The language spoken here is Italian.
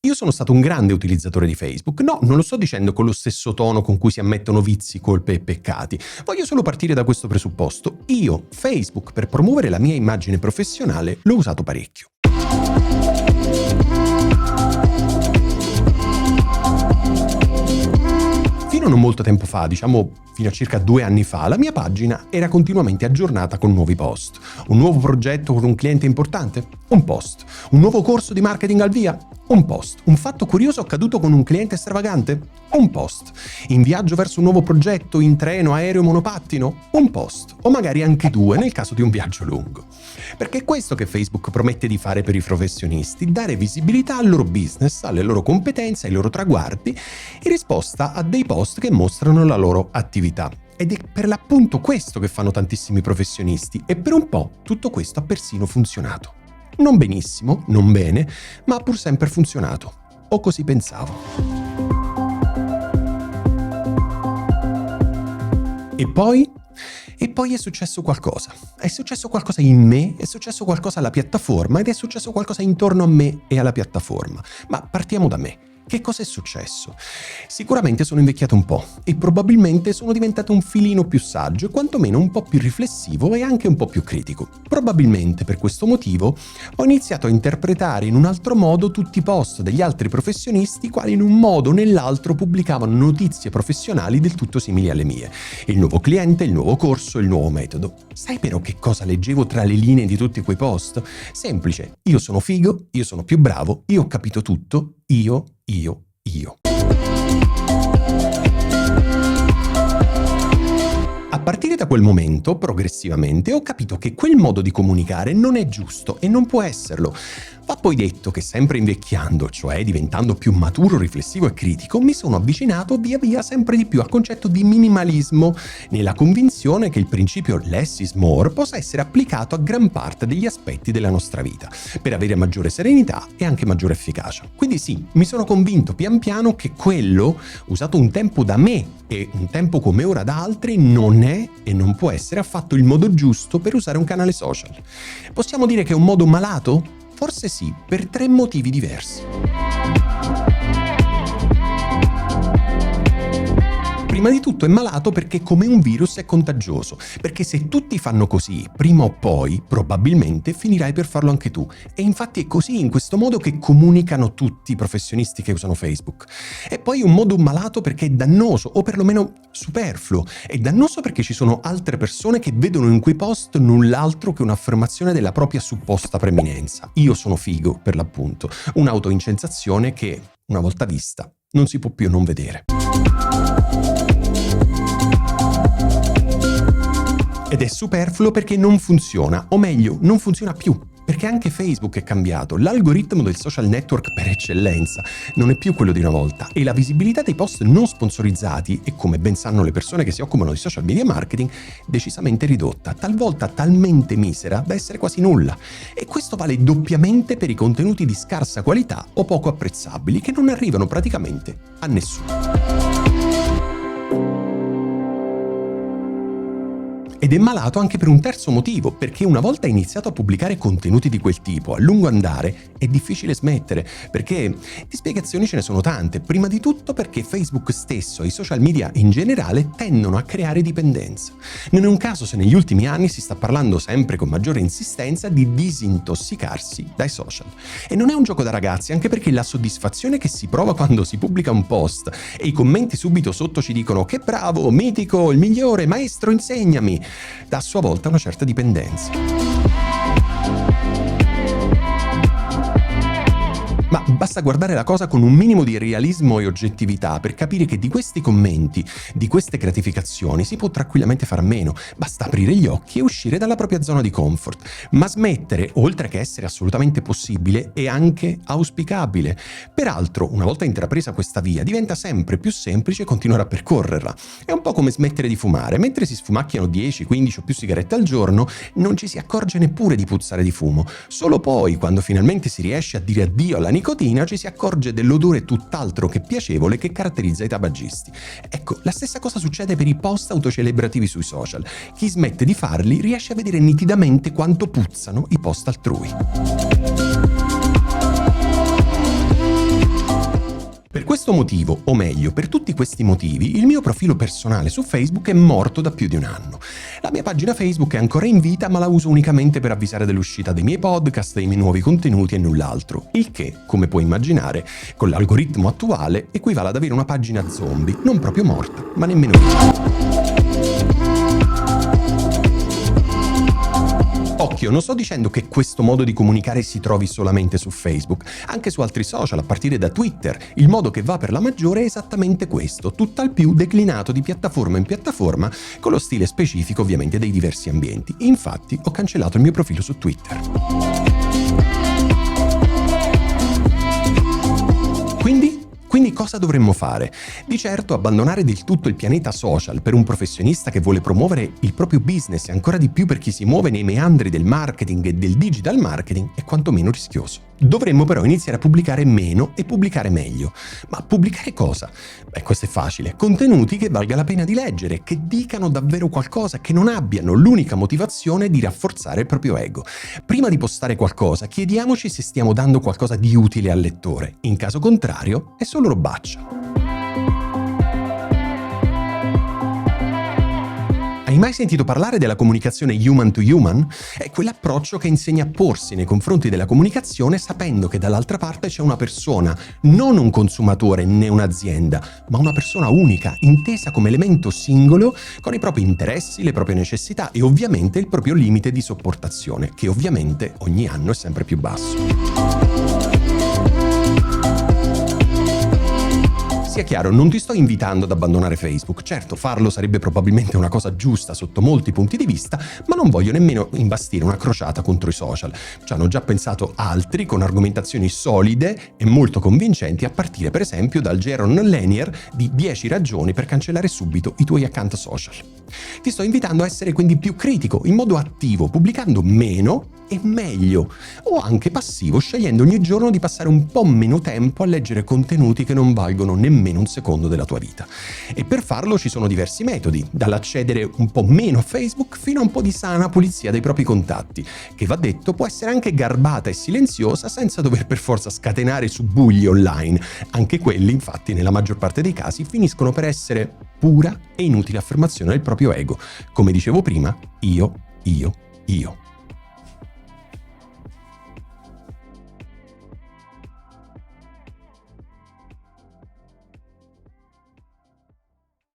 Io sono stato un grande utilizzatore di Facebook. No, non lo sto dicendo con lo stesso tono con cui si ammettono vizi, colpe e peccati. Voglio solo partire da questo presupposto. Io, Facebook, per promuovere la mia immagine professionale, l'ho usato parecchio. Fino a non molto tempo fa, diciamo fino a circa 2 anni fa, la mia pagina era continuamente aggiornata con nuovi post. Un nuovo progetto con un cliente importante? Un post. Un nuovo corso di marketing al via? Un post. Un fatto curioso accaduto con un cliente stravagante? Un post. In viaggio verso un nuovo progetto, in treno, aereo, monopattino? Un post. O magari anche 2 nel caso di un viaggio lungo. Perché è questo che Facebook promette di fare per i professionisti: dare visibilità al loro business, alle loro competenze, ai loro traguardi, in risposta a dei post che mostrano la loro attività. Ed è per l'appunto questo che fanno tantissimi professionisti, e per un po' tutto questo ha persino funzionato. Non benissimo, non bene, ma ha pur sempre funzionato. O così pensavo. E poi è successo qualcosa. È successo qualcosa in me, è successo qualcosa alla piattaforma ed è successo qualcosa intorno a me e alla piattaforma. Ma partiamo da me. Che cosa è successo? Sicuramente sono invecchiato un po' e probabilmente sono diventato un filino più saggio e quantomeno un po' più riflessivo e anche un po' più critico. Probabilmente per questo motivo ho iniziato a interpretare in un altro modo tutti i post degli altri professionisti, quali in un modo o nell'altro pubblicavano notizie professionali del tutto simili alle mie. Il nuovo cliente, il nuovo corso, il nuovo metodo. Sai però che cosa leggevo tra le linee di tutti quei post? Semplice: io sono figo, io sono più bravo, io ho capito tutto, io. A partire da quel momento, progressivamente, ho capito che quel modo di comunicare non è giusto e non può esserlo. Va poi detto che sempre invecchiando, cioè diventando più maturo, riflessivo e critico, mi sono avvicinato via via sempre di più al concetto di minimalismo, nella convinzione che il principio less is more possa essere applicato a gran parte degli aspetti della nostra vita, per avere maggiore serenità e anche maggiore efficacia. Quindi sì, mi sono convinto pian piano che quello, usato un tempo da me e un tempo come ora da altri, non è e non può essere affatto il modo giusto per usare un canale social. Possiamo dire che è un modo malato? Forse sì, per 3 motivi diversi. Prima di tutto è malato perché come un virus è contagioso, perché se tutti fanno così, prima o poi, probabilmente finirai per farlo anche tu. E infatti è così, in questo modo, che comunicano tutti i professionisti che usano Facebook. E poi un modo malato perché è dannoso, o perlomeno superfluo. È dannoso perché ci sono altre persone che vedono in quei post null'altro che un'affermazione della propria supposta preeminenza. Io sono figo, per l'appunto. Un'autoincensazione che, una volta vista, non si può più non vedere. Ed è superfluo perché non funziona, o meglio, non funziona più. Perché anche Facebook è cambiato, l'algoritmo del social network per eccellenza non è più quello di una volta e la visibilità dei post non sponsorizzati, e come ben sanno le persone che si occupano di social media marketing, decisamente ridotta, talvolta talmente misera da essere quasi nulla. E questo vale doppiamente per i contenuti di scarsa qualità o poco apprezzabili che non arrivano praticamente a nessuno. Ed è malato anche per un terzo motivo, perché una volta iniziato a pubblicare contenuti di quel tipo, a lungo andare è difficile smettere, perché di spiegazioni ce ne sono tante. Prima di tutto perché Facebook stesso e i social media in generale tendono a creare dipendenza. Non è un caso se negli ultimi anni si sta parlando sempre con maggiore insistenza di disintossicarsi dai social. E non è un gioco da ragazzi, anche perché la soddisfazione che si prova quando si pubblica un post e i commenti subito sotto ci dicono "che bravo, mitico, il migliore, maestro, insegnami", dà a sua volta una certa dipendenza. Ma basta guardare la cosa con un minimo di realismo e oggettività per capire che di questi commenti, di queste gratificazioni si può tranquillamente far a meno. Basta aprire gli occhi e uscire dalla propria zona di comfort. Ma smettere, oltre che essere assolutamente possibile, è anche auspicabile. Peraltro, una volta intrapresa questa via, diventa sempre più semplice continuare a percorrerla. È un po' come smettere di fumare. Mentre si sfumacchiano 10, 15 o più sigarette al giorno, non ci si accorge neppure di puzzare di fumo. Solo poi, quando finalmente si riesce a dire addio alla nicotina, ci si accorge dell'odore tutt'altro che piacevole che caratterizza i tabagisti. Ecco, la stessa cosa succede per i post autocelebrativi sui social. Chi smette di farli riesce a vedere nitidamente quanto puzzano i post altrui. questo motivo, o meglio, per tutti questi motivi, il mio profilo personale su Facebook è morto da più di un anno. La mia pagina Facebook è ancora in vita, ma la uso unicamente per avvisare dell'uscita dei miei podcast, dei miei nuovi contenuti e null'altro. Il che, come puoi immaginare, con l'algoritmo attuale equivale ad avere una pagina zombie, non proprio morta, ma nemmeno viva. Occhio, non sto dicendo che questo modo di comunicare si trovi solamente su Facebook, anche su altri social, a partire da Twitter. Il modo che va per la maggiore è esattamente questo, tutt'al più declinato di piattaforma in piattaforma, con lo stile specifico ovviamente dei diversi ambienti. Infatti ho cancellato il mio profilo su Twitter. Quindi cosa dovremmo fare? Di certo abbandonare del tutto il pianeta social per un professionista che vuole promuovere il proprio business e ancora di più per chi si muove nei meandri del marketing e del digital marketing è quantomeno rischioso. Dovremmo però iniziare a pubblicare meno e pubblicare meglio. Ma pubblicare cosa? Beh, questo è facile. Contenuti che valga la pena di leggere, che dicano davvero qualcosa, che non abbiano l'unica motivazione di rafforzare il proprio ego. Prima di postare qualcosa, chiediamoci se stiamo dando qualcosa di utile al lettore. In caso contrario, è solo robaccia. Hai mai sentito parlare della comunicazione human to human? È quell'approccio che insegna a porsi nei confronti della comunicazione sapendo che dall'altra parte c'è una persona, non un consumatore né un'azienda, ma una persona unica, intesa come elemento singolo con i propri interessi, le proprie necessità e ovviamente il proprio limite di sopportazione, che ovviamente ogni anno è sempre più basso. Sia chiaro, non ti sto invitando ad abbandonare Facebook. Certo, farlo sarebbe probabilmente una cosa giusta sotto molti punti di vista, ma non voglio nemmeno imbastire una crociata contro i social. Ci hanno già pensato altri con argomentazioni solide e molto convincenti, a partire per esempio dal Jaron Lanier di 10 ragioni per cancellare subito i tuoi account social. Ti sto invitando a essere quindi più critico, in modo attivo, pubblicando meno e meglio, o anche passivo, scegliendo ogni giorno di passare un po' meno tempo a leggere contenuti che non valgono nemmeno un secondo della tua vita. E per farlo ci sono diversi metodi, dall'accedere un po' meno a Facebook fino a un po' di sana pulizia dei propri contatti, che va detto può essere anche garbata e silenziosa senza dover per forza scatenare subbuglio online. Anche quelli, infatti, nella maggior parte dei casi finiscono per essere pura e inutile affermazione del proprio ego. Come dicevo prima, io.